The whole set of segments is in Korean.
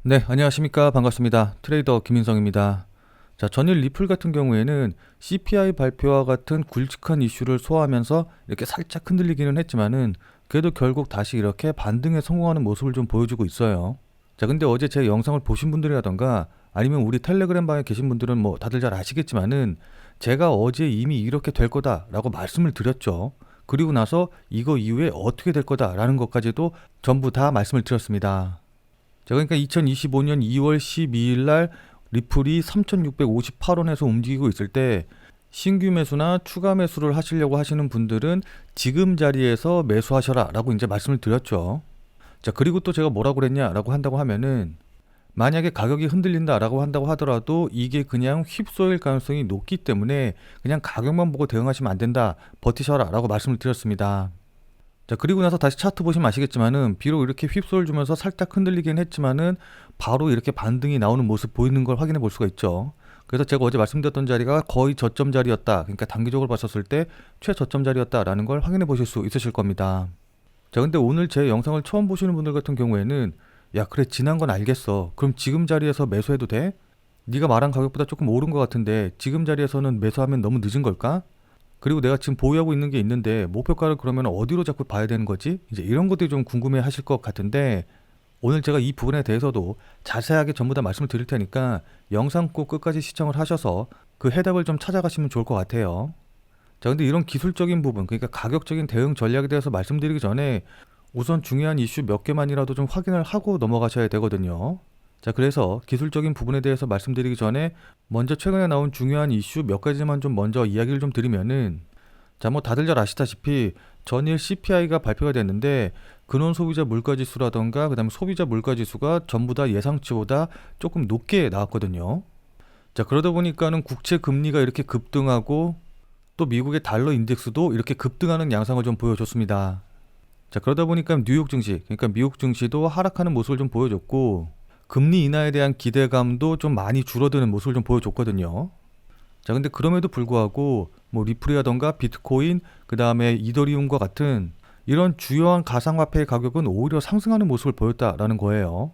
네, 안녕하십니까. 반갑습니다. 트레이더 김인성입니다. 자, 전일 리플 같은 경우에는 CPI 발표와 같은 굵직한 이슈를 소화하면서 이렇게 살짝 흔들리기는 했지만은 그래도 결국 다시 이렇게 반등에 성공하는 모습을 좀 보여주고 있어요. 자, 근데 어제 제 영상을 보신 분들이라던가 아니면 우리 텔레그램 방에 계신 분들은 뭐 다들 잘 아시겠지만은 제가 어제 이미 이렇게 될 거다라고 말씀을 드렸죠. 그리고 나서 이거 이후에 어떻게 될 거다라는 것까지도 전부 다 말씀을 드렸습니다. 자, 그러니까 2025년 2월 12일 날 리플이 3,658원에서 움직이고 있을 때 신규 매수나 추가 매수를 하시려고 하시는 분들은 지금 자리에서 매수하셔라 라고 이제 말씀을 드렸죠. 자, 그리고 또 제가 뭐라고 그랬냐라고 한다고 하면은 만약에 가격이 흔들린다라고 한다고 하더라도 이게 그냥 휩소일 가능성이 높기 때문에 그냥 가격만 보고 대응하시면 안 된다. 버티셔라 라고 말씀을 드렸습니다. 자, 그리고 나서 다시 차트 보시면 아시겠지만은 비록 이렇게 휩소를 주면서 살짝 흔들리긴 했지만은 바로 이렇게 반등이 나오는 모습 보이는 걸 확인해 볼 수가 있죠. 그래서 제가 어제 말씀드렸던 자리가 거의 저점 자리였다. 그러니까 단기적으로 봤었을 때 최저점 자리였다라는 걸 확인해 보실 수 있으실 겁니다. 자, 근데 오늘 제 영상을 처음 보시는 분들 같은 경우에는 야, 그래, 지난 건 알겠어. 그럼 지금 자리에서 매수해도 돼? 네가 말한 가격보다 조금 오른 것 같은데 지금 자리에서는 매수하면 너무 늦은 걸까? 그리고 내가 지금 보유하고 있는 게 있는데 목표가를 그러면 어디로 자꾸 봐야 되는 거지? 이제 이런 것들이 좀 궁금해 하실 것 같은데 오늘 제가 이 부분에 대해서도 자세하게 전부 다 말씀을 드릴 테니까 영상 꼭 끝까지 시청을 하셔서 그 해답을 좀 찾아가시면 좋을 것 같아요. 자, 근데 이런 기술적인 부분, 그러니까 가격적인 대응 전략에 대해서 말씀드리기 전에 우선 중요한 이슈 몇 개만이라도 좀 확인을 하고 넘어가셔야 되거든요. 자, 그래서 기술적인 부분에 대해서 말씀드리기 전에 먼저 최근에 나온 중요한 이슈 몇 가지만 좀 먼저 이야기를 좀 드리면은, 자, 뭐 다들 잘 아시다시피 전일 CPI가 발표가 됐는데 근원 소비자 물가지수라던가 그다음에 소비자 물가지수가 전부 다 예상치보다 조금 높게 나왔거든요. 자, 그러다 보니까는 국채 금리가 이렇게 급등하고 또 미국의 달러 인덱스도 이렇게 급등하는 양상을 좀 보여줬습니다. 자, 그러다 보니까 뉴욕 증시, 그러니까 미국 증시도 하락하는 모습을 좀 보여줬고 금리 인하에 대한 기대감도 좀 많이 줄어드는 모습을 좀 보여줬거든요. 자, 근데 그럼에도 불구하고 뭐 리플이라던가 비트코인, 그 다음에 이더리움과 같은 이런 주요한 가상화폐의 가격은 오히려 상승하는 모습을 보였다라는 거예요.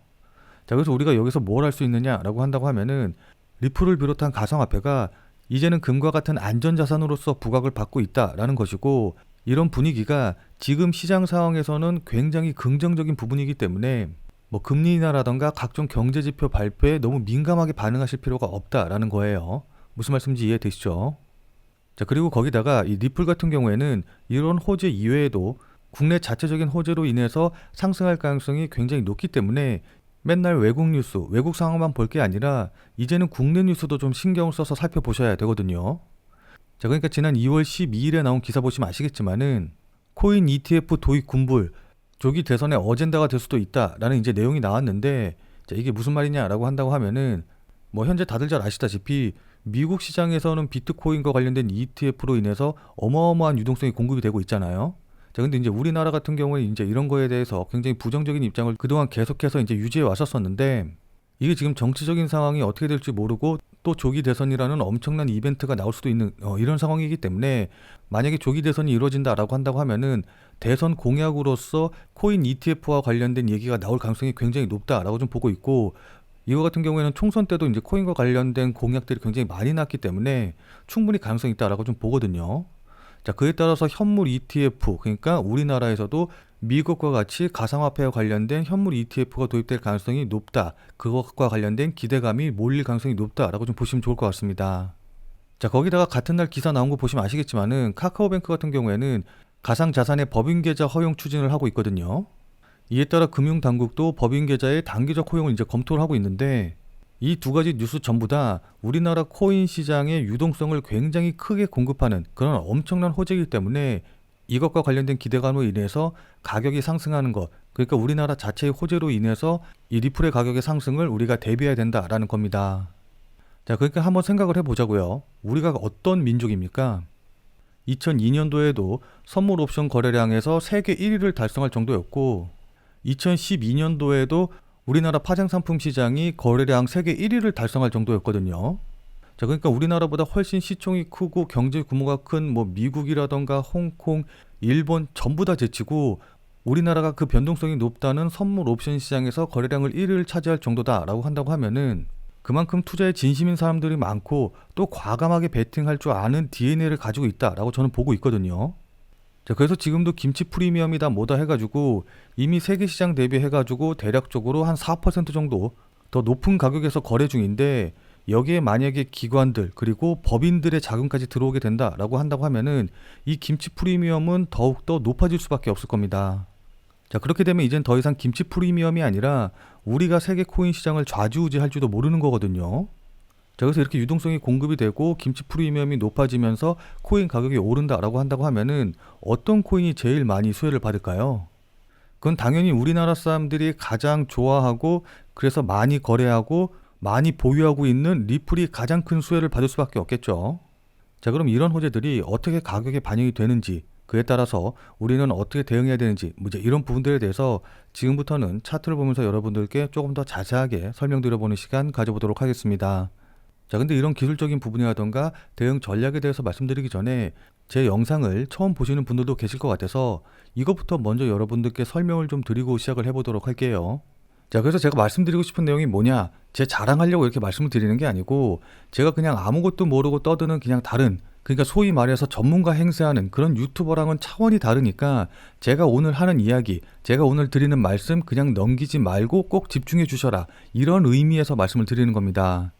자, 그래서 우리가 여기서 뭘 할 수 있느냐라고 한다고 하면은 리플을 비롯한 가상화폐가 이제는 금과 같은 안전자산으로서 부각을 받고 있다라는 것이고 이런 분위기가 지금 시장 상황에서는 굉장히 긍정적인 부분이기 때문에 뭐 금리 인하라던가 각종 경제 지표 발표에 너무 민감하게 반응하실 필요가 없다라는 거예요. 무슨 말씀인지 이해되시죠? 자, 그리고 거기다가 이 리플 같은 경우에는 이런 호재 이외에도 국내 자체적인 호재로 인해서 상승할 가능성이 굉장히 높기 때문에 맨날 외국 뉴스, 외국 상황만 볼 게 아니라 이제는 국내 뉴스도 좀 신경을 써서 살펴보셔야 되거든요. 자, 그러니까 지난 2월 12일에 나온 기사 보시면 아시겠지만은 코인 ETF 도입 군불 조기 대선의 어젠다가 될 수도 있다라는 이제 내용이 나왔는데, 자, 이게 무슨 말이냐라고 한다고 하면은 뭐 현재 다들 잘 아시다시피 미국 시장에서는 비트코인과 관련된 ETF로 인해서 어마어마한 유동성이 공급이 되고 있잖아요. 자, 근데 이제 우리나라 같은 경우에 이제 이런 거에 대해서 굉장히 부정적인 입장을 그동안 계속해서 이제 유지해 왔었었는데 이게 지금 정치적인 상황이 어떻게 될지 모르고 또 조기 대선이라는 엄청난 이벤트가 나올 수도 있는 이런 상황이기 때문에 만약에 조기 대선이 이루어진다라고 한다고 하면은 대선 공약으로서 코인 ETF와 관련된 얘기가 나올 가능성이 굉장히 높다라고 좀 보고 있고 이거 같은 경우에는 총선 때도 이제 코인과 관련된 공약들이 굉장히 많이 났기 때문에 충분히 가능성이 있다라고 좀 보거든요. 자, 그에 따라서 현물 ETF, 그러니까 우리나라에서도 미국과 같이 가상화폐와 관련된 현물 ETF가 도입될 가능성이 높다. 그것과 관련된 기대감이 몰릴 가능성이 높다라고 좀 보시면 좋을 것 같습니다. 자, 거기다가 같은 날 기사 나온 거 보시면 아시겠지만은 카카오뱅크 같은 경우에는 가상자산의 법인계좌 허용 추진을 하고 있거든요. 이에 따라 금융당국도 법인계좌의 단기적 허용을 이제 검토를 하고 있는데 이 두 가지 뉴스 전부 다 우리나라 코인 시장의 유동성을 굉장히 크게 공급하는 그런 엄청난 호재이기 때문에 이것과 관련된 기대감으로 인해서 가격이 상승하는 것, 그러니까 우리나라 자체의 호재로 인해서 이 리플의 가격의 상승을 우리가 대비해야 된다라는 겁니다. 자, 그러니까 한번 생각을 해보자고요. 우리가 어떤 민족입니까? 2002년도에도 선물 옵션 거래량에서 세계 1위를 달성할 정도였고 2012년도에도 우리나라 파생상품 시장이 거래량 세계 1위를 달성할 정도였거든요. 자, 그러니까 우리나라보다 훨씬 시총이 크고 경제 규모가 큰 뭐 미국이라던가 홍콩, 일본 전부 다 제치고 우리나라가 그 변동성이 높다는 선물 옵션 시장에서 거래량을 1위를 차지할 정도다라고 한다고 하면은 그만큼 투자에 진심인 사람들이 많고 또 과감하게 베팅할 줄 아는 DNA를 가지고 있다라고 저는 보고 있거든요. 자, 그래서 지금도 김치 프리미엄이다 뭐다 해가지고 이미 세계 시장 대비해가지고 대략적으로 한 4% 정도 더 높은 가격에서 거래 중인데, 여기에 만약에 기관들 그리고 법인들의 자금까지 들어오게 된다라고 한다고 하면은 이 김치 프리미엄은 더욱더 높아질 수밖에 없을 겁니다. 자, 그렇게 되면 이젠 더 이상 김치 프리미엄이 아니라 우리가 세계 코인 시장을 좌지우지할지도 모르는 거거든요. 자, 그래서 이렇게 유동성이 공급이 되고 김치 프리미엄이 높아지면서 코인 가격이 오른다라고 한다고 하면은 어떤 코인이 제일 많이 수혜를 받을까요? 그건 당연히 우리나라 사람들이 가장 좋아하고 그래서 많이 거래하고 많이 보유하고 있는 리플이 가장 큰 수혜를 받을 수밖에 없겠죠. 자, 그럼 이런 호재들이 어떻게 가격에 반영이 되는지, 그에 따라서 우리는 어떻게 대응해야 되는지, 이제 이런 부분들에 대해서 지금부터는 차트를 보면서 여러분들께 조금 더 자세하게 설명드려보는 시간 가져보도록 하겠습니다. 자, 근데 이런 기술적인 부분이라던가 대응 전략에 대해서 말씀드리기 전에 제 영상을 처음 보시는 분들도 계실 것 같아서 이것부터 먼저 여러분들께 설명을 좀 드리고 시작을 해보도록 할게요. 자, 그래서 제가 말씀드리고 싶은 내용이 뭐냐, 제 자랑하려고 이렇게 말씀을 드리는 게 아니고 제가 그냥 아무것도 모르고 떠드는 그냥 다른, 그러니까 소위 말해서 전문가 행세하는 그런 유튜버랑은 차원이 다르니까 제가 오늘 하는 이야기, 제가 오늘 드리는 말씀 그냥 넘기지 말고 꼭 집중해 주셔라, 이런 의미에서 말씀을 드리는 겁니다.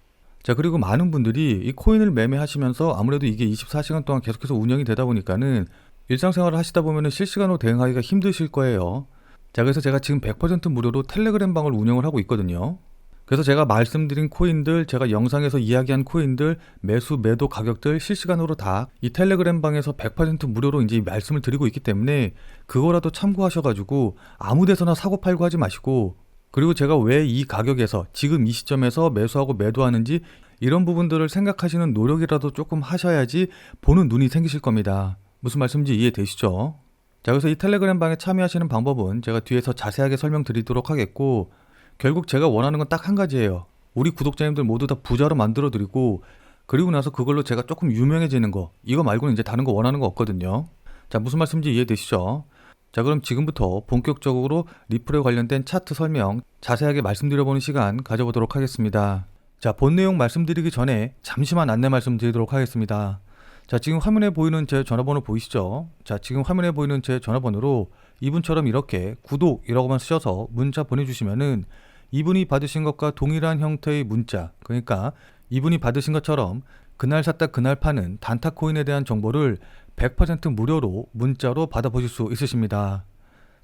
자, 그리고 많은 분들이 이 코인을 매매하시면서 아무래도 이게 24시간 동안 계속해서 운영이 되다 보니까는 일상생활을 하시다 보면은 실시간으로 대응하기가 힘드실 거예요. 자, 그래서 제가 지금 100% 무료로 텔레그램 방을 운영을 하고 있거든요. 그래서 제가 말씀드린 코인들, 제가 영상에서 이야기한 코인들, 매수, 매도 가격들 실시간으로 다 이 텔레그램 방에서 100% 무료로 이제 말씀을 드리고 있기 때문에 그거라도 참고하셔가지고 아무 데서나 사고 팔고 하지 마시고, 그리고 제가 왜 이 가격에서 지금 이 시점에서 매수하고 매도하는지 이런 부분들을 생각하시는 노력이라도 조금 하셔야지 보는 눈이 생기실 겁니다. 무슨 말씀인지 이해되시죠? 자, 그래서 이 텔레그램 방에 참여하시는 방법은 제가 뒤에서 자세하게 설명드리도록 하겠고, 결국 제가 원하는 건 딱 한 가지예요. 우리 구독자님들 모두 다 부자로 만들어 드리고, 그리고 나서 그걸로 제가 조금 유명해지는 거, 이거 말고는 이제 다른 거 원하는 거 없거든요. 자, 무슨 말씀인지 이해되시죠? 자, 그럼 지금부터 본격적으로 리플에 관련된 차트 설명 자세하게 말씀드려보는 시간 가져보도록 하겠습니다. 자, 본 내용 말씀드리기 전에 잠시만 안내 말씀드리도록 하겠습니다. 자, 지금 화면에 보이는 제 전화번호 보이시죠? 자, 지금 화면에 보이는 제 전화번호로 이분처럼 이렇게 구독이라고만 쓰셔서 문자 보내주시면은 이분이 받으신 것과 동일한 형태의 문자, 그러니까 이분이 받으신 것처럼 그날 샀다 그날 파는 단타 코인에 대한 정보를 100% 무료로 문자로 받아보실 수 있으십니다.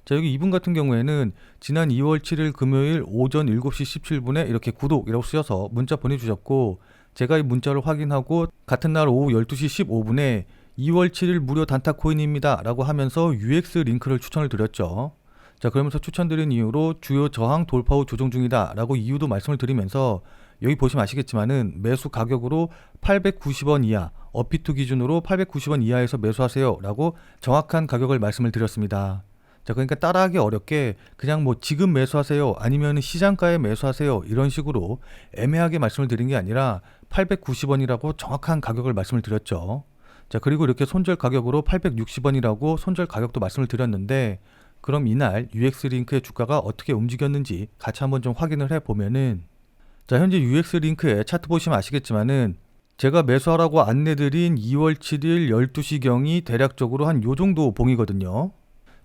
자, 여기 이분 같은 경우에는 지난 2월 7일 금요일 오전 7시 17분에 이렇게 구독이라고 쓰셔서 문자 보내주셨고, 제가 이 문자를 확인하고 같은 날 오후 12시 15분에 2월 7일 무료 단타 코인입니다 라고 하면서 UX 링크를 추천을 드렸죠. 자, 그러면서 추천드린 이유로 주요 저항 돌파 후 조정 중이다 라고 이유도 말씀을 드리면서 여기 보시면 아시겠지만은 매수 가격으로 890원 이하, 업비트 기준으로 890원 이하에서 매수하세요 라고 정확한 가격을 말씀을 드렸습니다. 자, 그러니까 따라하기 어렵게 그냥 뭐 지금 매수하세요 아니면 시장가에 매수하세요 이런 식으로 애매하게 말씀을 드린 게 아니라 890원이라고 정확한 가격을 말씀을 드렸죠. 자, 그리고 이렇게 손절 가격으로 860원이라고 손절 가격도 말씀을 드렸는데, 그럼 이날 UX 링크의 주가가 어떻게 움직였는지 같이 한번 좀 확인을 해보면은, 자, 현재 UX 링크에 차트 보시면 아시겠지만은 제가 매수하라고 안내드린 2월 7일 12시경이 대략적으로 한 요 정도 봉이거든요.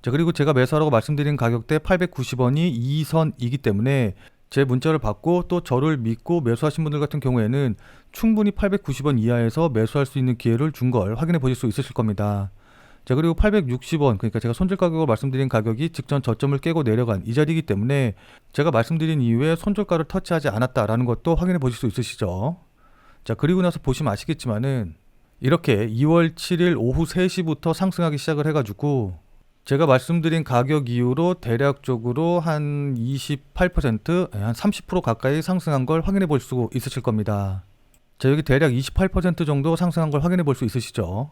자, 그리고 제가 매수하라고 말씀드린 가격대 890원이 2선이기 때문에 제 문자를 받고 또 저를 믿고 매수하신 분들 같은 경우에는 충분히 890원 이하에서 매수할 수 있는 기회를 준 걸 확인해 보실 수 있으실 겁니다. 자, 그리고 860원, 그러니까 제가 손절 가격으로 말씀드린 가격이 직전 저점을 깨고 내려간 이 자리이기 때문에 제가 말씀드린 이후에 손절가를 터치하지 않았다라는 것도 확인해 보실 수 있으시죠. 자, 그리고 나서 보시면 아시겠지만은 이렇게 2월 7일 오후 3시부터 상승하기 시작을 해가지고 제가 말씀드린 가격 이후로 대략적으로 한 28%, 한 30% 가까이 상승한 걸 확인해 볼 수 있으실 겁니다. 자, 여기 대략 28% 정도 상승한 걸 확인해 볼 수 있으시죠.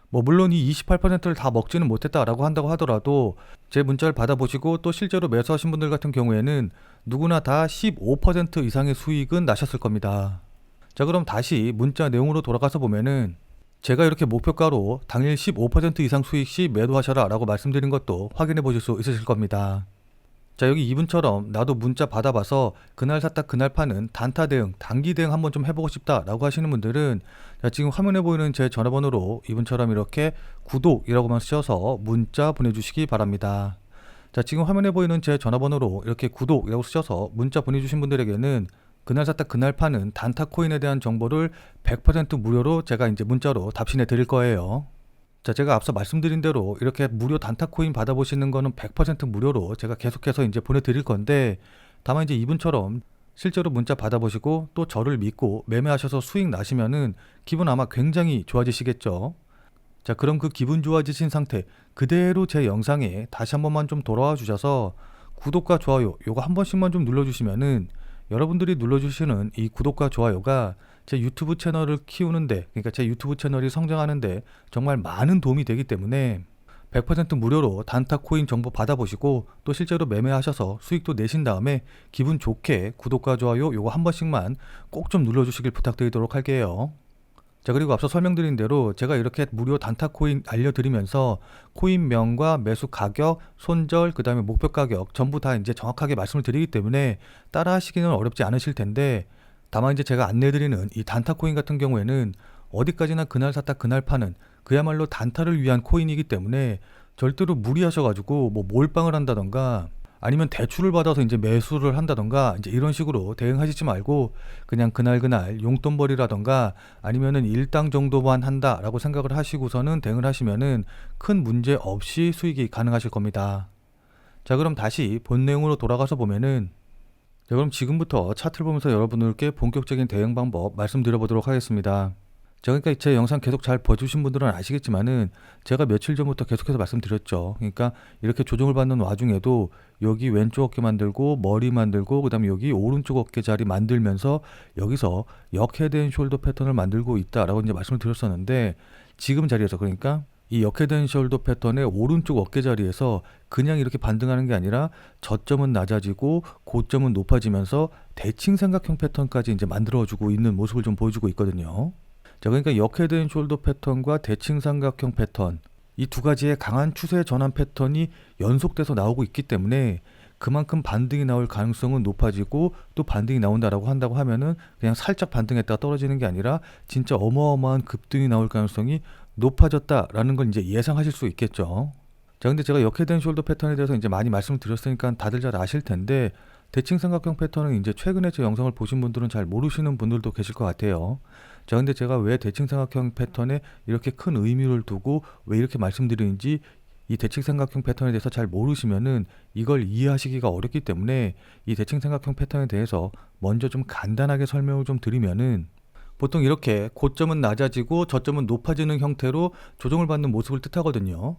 뭐 물론 이 28%를 다 먹지는 못했다라고 한다고 하더라도 제 문자를 받아보시고 또 실제로 매수하신 분들 같은 경우에는 누구나 다 15% 이상의 수익은 나셨을 겁니다. 자, 그럼 다시 문자 내용으로 돌아가서 보면은 제가 이렇게 목표가로 당일 15% 이상 수익 시 매도하셔라 라고 말씀드린 것도 확인해 보실 수 있으실 겁니다. 자, 여기 이분처럼 나도 문자 받아봐서 그날 샀다 그날 파는 단타 대응, 단기 대응 한번 좀 해보고 싶다라고 하시는 분들은 자, 지금 화면에 보이는 제 전화번호로 이분처럼 이렇게 구독이라고만 쓰셔서 문자 보내주시기 바랍니다. 자, 지금 화면에 보이는 제 전화번호로 이렇게 구독이라고 쓰셔서 문자 보내주신 분들에게는 그날 샀다 그날 파는 단타 코인에 대한 정보를 100% 무료로 제가 이제 문자로 답신해 드릴 거예요. 자, 제가 앞서 말씀드린 대로 이렇게 무료 단타 코인 받아보시는 거는 100% 무료로 제가 계속해서 이제 보내드릴 건데, 다만 이제 이분처럼 실제로 문자 받아보시고 또 저를 믿고 매매하셔서 수익 나시면은 기분 아마 굉장히 좋아지시겠죠. 자, 그럼 그 기분 좋아지신 상태 그대로 제 영상에 다시 한 번만 좀 돌아와 주셔서 구독과 좋아요 요거 한 번씩만 좀 눌러주시면은 여러분들이 눌러주시는 이 구독과 좋아요가 제 유튜브 채널을 키우는데, 그러니까 제 유튜브 채널이 성장하는데 정말 많은 도움이 되기 때문에 100% 무료로 단타 코인 정보 받아보시고 또 실제로 매매하셔서 수익도 내신 다음에 기분 좋게 구독과 좋아요 요거 한 번씩만 꼭 좀 눌러주시길 부탁드리도록 할게요. 자, 그리고 앞서 설명드린 대로 제가 이렇게 무료 단타 코인 알려드리면서 코인명과 매수 가격, 손절, 그 다음에 목표 가격 전부 다 이제 정확하게 말씀을 드리기 때문에 따라 하시기는 어렵지 않으실 텐데, 다만 이제 제가 안내해드리는 이 단타 코인 같은 경우에는 어디까지나 그날 샀다 그날 파는 그야말로 단타를 위한 코인이기 때문에 절대로 무리하셔가지고 뭐 몰빵을 한다던가 아니면 대출을 받아서 이제 매수를 한다던가 이제 이런 식으로 대응하시지 말고 그냥 그날 용돈벌이라던가 아니면은 일당 정도만 한다라고 생각을 하시고서는 대응을 하시면은 큰 문제 없이 수익이 가능하실 겁니다. 자, 그럼 다시 본 내용으로 돌아가서 보면은, 자, 그럼 지금부터 차트를 보면서 여러분들께 본격적인 대응 방법 말씀드려 보도록 하겠습니다. 자, 그러니까 제 영상 계속 잘 봐주신 분들은 아시겠지만은 제가 며칠 전부터 계속해서 말씀드렸죠. 그러니까 이렇게 조정을 받는 와중에도 여기 왼쪽 어깨 만들고 머리 만들고 그 다음에 여기 오른쪽 어깨 자리 만들면서 여기서 역헤드앤숄더 패턴을 만들고 있다라고 이제 말씀을 드렸었는데, 지금 자리에서 그러니까 이 역헤드앤숄더 패턴의 오른쪽 어깨 자리에서 그냥 이렇게 반등하는 게 아니라 저점은 낮아지고 고점은 높아지면서 대칭 삼각형 패턴까지 이제 만들어주고 있는 모습을 좀 보여주고 있거든요. 자, 그러니까 역헤드앤숄더 패턴과 대칭 삼각형 패턴 이 두 가지의 강한 추세 전환 패턴이 연속돼서 나오고 있기 때문에 그만큼 반등이 나올 가능성은 높아지고, 또 반등이 나온다라고 한다고 하면은 그냥 살짝 반등했다가 떨어지는 게 아니라 진짜 어마어마한 급등이 나올 가능성이 높아졌다라는 걸 이제 예상하실 수 있겠죠. 자, 근데 제가 역헤드앤숄더 패턴에 대해서 이제 많이 말씀을 드렸으니까 다들 잘 아실 텐데, 대칭 삼각형 패턴은 이제 최근에 제 영상을 보신 분들은 잘 모르시는 분들도 계실 것 같아요. 자, 근데 제가 왜 대칭 삼각형 패턴에 이렇게 큰 의미를 두고 왜 이렇게 말씀드리는지, 이 대칭 삼각형 패턴에 대해서 잘 모르시면은 이걸 이해하시기가 어렵기 때문에 이 대칭 삼각형 패턴에 대해서 먼저 좀 간단하게 설명을 좀 드리면은, 보통 이렇게 고점은 낮아지고 저점은 높아지는 형태로 조정을 받는 모습을 뜻하거든요.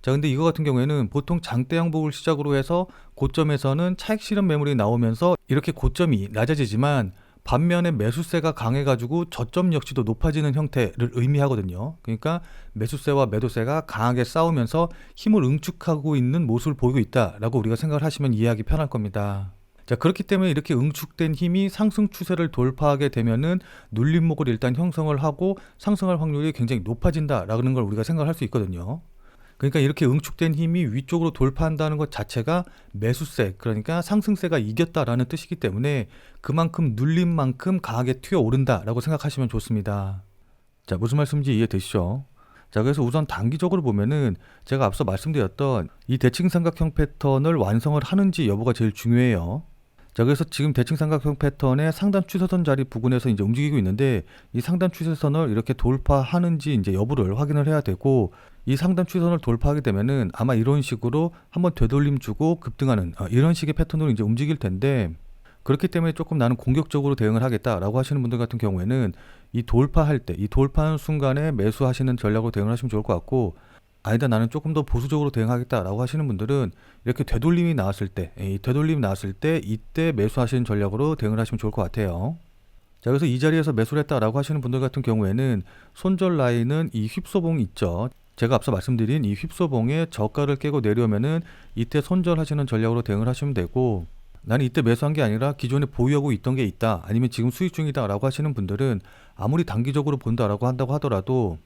자, 근데 이거 같은 경우에는 보통 장대 양복을 시작으로 해서 고점에서는 차익 실현 매물이 나오면서 이렇게 고점이 낮아지지만 반면에 매수세가 강해가지고 저점 역시도 높아지는 형태를 의미하거든요. 그러니까 매수세와 매도세가 강하게 싸우면서 힘을 응축하고 있는 모습을 보이고 있다라고 우리가 생각을 하시면 이해하기 편할 겁니다. 자, 그렇기 때문에 이렇게 응축된 힘이 상승 추세를 돌파하게 되면은 눌림목을 일단 형성을 하고 상승할 확률이 굉장히 높아진다라는 걸 우리가 생각할 수 있거든요. 그러니까 이렇게 응축된 힘이 위쪽으로 돌파한다는 것 자체가 매수세, 그러니까 상승세가 이겼다라는 뜻이기 때문에 그만큼 눌린 만큼 강하게 튀어오른다라고 생각하시면 좋습니다. 자, 무슨 말씀인지 이해되시죠? 자, 그래서 우선 단기적으로 보면은 제가 앞서 말씀드렸던 이 대칭 삼각형 패턴을 완성을 하는지 여부가 제일 중요해요. 자, 그래서 지금 대칭 삼각형 패턴의 상단 추세선 자리 부근에서 이제 움직이고 있는데, 이 상단 추세선을 이렇게 돌파하는지 이제 여부를 확인을 해야 되고, 이 상단 추세선을 돌파하게 되면은 아마 이런 식으로 한번 되돌림 주고 급등하는 이런 식의 패턴으로 이제 움직일 텐데, 그렇기 때문에 조금 나는 공격적으로 대응을 하겠다라고 하시는 분들 같은 경우에는 이 돌파할 때, 이 돌파하는 순간에 매수하시는 전략으로 대응을 하시면 좋을 것 같고, 아니다 나는 조금 더 보수적으로 대응하겠다라고 하시는 분들은 이렇게 되돌림이 나왔을 때, 이 되돌림이 나왔을 때 이때 매수하시는 전략으로 대응을 하시면 좋을 것 같아요. 자, 그래서 이 자리에서 매수를 했다라고 하시는 분들 같은 경우에는 손절 라인은 이 휩소봉 있죠. 제가 앞서 말씀드린 이 휩소봉의 저가를 깨고 내려오면은 이때 손절하시는 전략으로 대응을 하시면 되고, 나는 이때 매수한 게 아니라 기존에 보유하고 있던 게 있다, 아니면 지금 수익 중이다 라고 하시는 분들은 아무리 단기적으로 본다라고 한다고 하더라도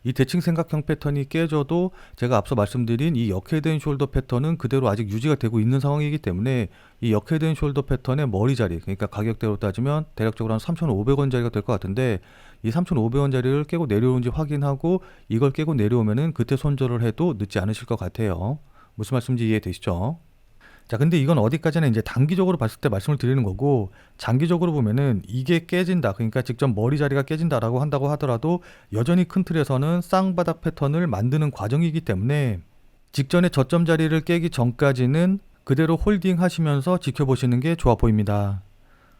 이 대칭 삼각형 패턴이 깨져도 제가 앞서 말씀드린 이 역헤드앤숄더 패턴은 그대로 아직 유지가 되고 있는 상황이기 때문에 이 역헤드앤숄더 패턴의 머리 자리, 그러니까 가격대로 따지면 대략적으로 한 3,500원짜리가 될 것 같은데, 이 3,500원짜리를 깨고 내려오는지 확인하고 이걸 깨고 내려오면은 그때 손절을 해도 늦지 않으실 것 같아요. 무슨 말씀인지 이해되시죠? 자, 근데 이건 어디까지나 이제 단기적으로 봤을 때 말씀을 드리는 거고, 장기적으로 보면은 이게 깨진다, 그러니까 직접 머리 자리가 깨진다라고 한다고 하더라도 여전히 큰 틀에서는 쌍바닥 패턴을 만드는 과정이기 때문에 직전에 저점 자리를 깨기 전까지는 그대로 홀딩 하시면서 지켜보시는 게 좋아 보입니다.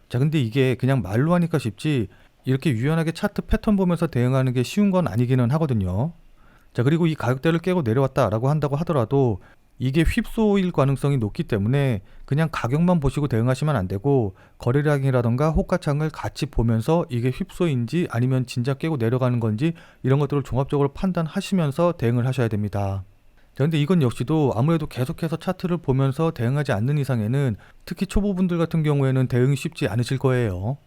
자, 근데 이게 그냥 말로 하니까 쉽지 이렇게 유연하게 차트 패턴 보면서 대응하는 게 쉬운 건 아니기는 하거든요. 자, 그리고 이 가격대를 깨고 내려왔다라고 한다고 하더라도 이게 휩소일 가능성이 높기 때문에 그냥 가격만 보시고 대응하시면 안 되고, 거래량이라던가 호가창을 같이 보면서 이게 휩소인지 아니면 진짜 깨고 내려가는 건지 이런 것들을 종합적으로 판단하시면서 대응을 하셔야 됩니다. 자, 근데 이건 역시도 아무래도 계속해서 차트를 보면서 대응하지 않는 이상에는 특히 초보분들 같은 경우에는 대응이 쉽지 않으실 거예요.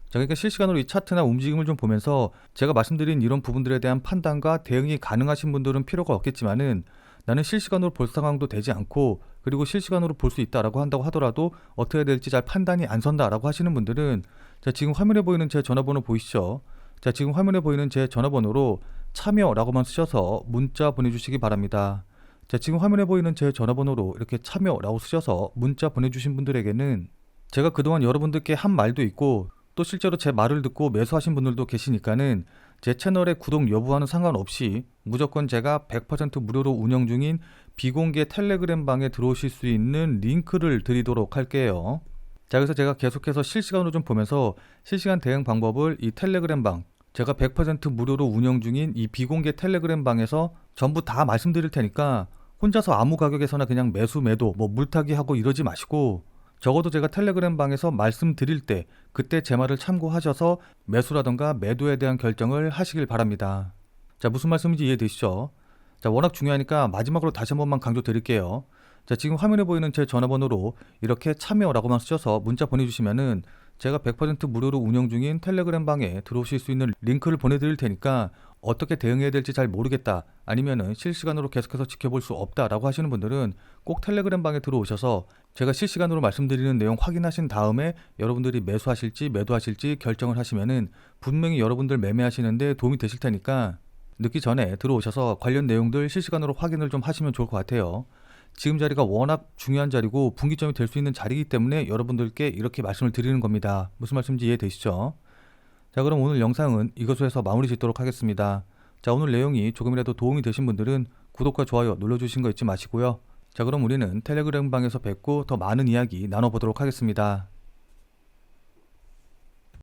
자, 그러니까 실시간으로 이 차트나 움직임을 좀 보면서 제가 말씀드린 이런 부분들에 대한 판단과 대응이 가능하신 분들은 필요가 없겠지만은, 나는 실시간으로 볼 상황도 되지 않고 그리고 실시간으로 볼 수 있다라고 한다고 하더라도 어떻게 해야 될지 잘 판단이 안 선다라고 하시는 분들은, 자, 지금 화면에 보이는 제 전화번호 보이시죠? 자, 지금 화면에 보이는 제 전화번호로 참여라고만 쓰셔서 문자 보내주시기 바랍니다. 자, 지금 화면에 보이는 제 전화번호로 이렇게 참여라고 쓰셔서 문자 보내주신 분들에게는 제가 그동안 여러분들께 한 말도 있고 또 실제로 제 말을 듣고 매수하신 분들도 계시니까는 제 채널의 구독 여부와는 상관없이 무조건 제가 100% 무료로 운영 중인 비공개 텔레그램 방에 들어오실 수 있는 링크를 드리도록 할게요. 자, 그래서 제가 계속해서 실시간으로 좀 보면서 실시간 대응 방법을 이 텔레그램 방, 제가 100% 무료로 운영 중인 이 비공개 텔레그램 방에서 전부 다 말씀드릴 테니까 혼자서 아무 가격에서나 그냥 매수 매도 뭐 물타기 하고 이러지 마시고, 적어도 제가 텔레그램 방에서 말씀드릴 때 그때 제 말을 참고하셔서 매수라던가 매도에 대한 결정을 하시길 바랍니다. 자, 무슨 말씀인지 이해되시죠? 자, 워낙 중요하니까 마지막으로 다시 한 번만 강조 드릴게요. 자, 지금 화면에 보이는 제 전화번호로 이렇게 참여라고만 쓰셔서 문자 보내주시면은 제가 100% 무료로 운영 중인 텔레그램 방에 들어오실 수 있는 링크를 보내드릴 테니까, 어떻게 대응해야 될지 잘 모르겠다, 아니면은 실시간으로 계속해서 지켜볼 수 없다라고 하시는 분들은 꼭 텔레그램 방에 들어오셔서 제가 실시간으로 말씀드리는 내용 확인하신 다음에 여러분들이 매수하실지 매도하실지 결정을 하시면은 분명히 여러분들 매매하시는데 도움이 되실 테니까 늦기 전에 들어오셔서 관련 내용들 실시간으로 확인을 좀 하시면 좋을 것 같아요. 지금 자리가 워낙 중요한 자리고 분기점이 될 수 있는 자리이기 때문에 여러분들께 이렇게 말씀을 드리는 겁니다. 무슨 말씀인지 이해되시죠? 자, 그럼 오늘 영상은 이것으로 해서 마무리 짓도록 하겠습니다. 자, 오늘 내용이 조금이라도 도움이 되신 분들은 구독과 좋아요 눌러주신 거 잊지 마시고요. 자, 그럼 우리는 텔레그램 방에서 뵙고 더 많은 이야기 나눠보도록 하겠습니다.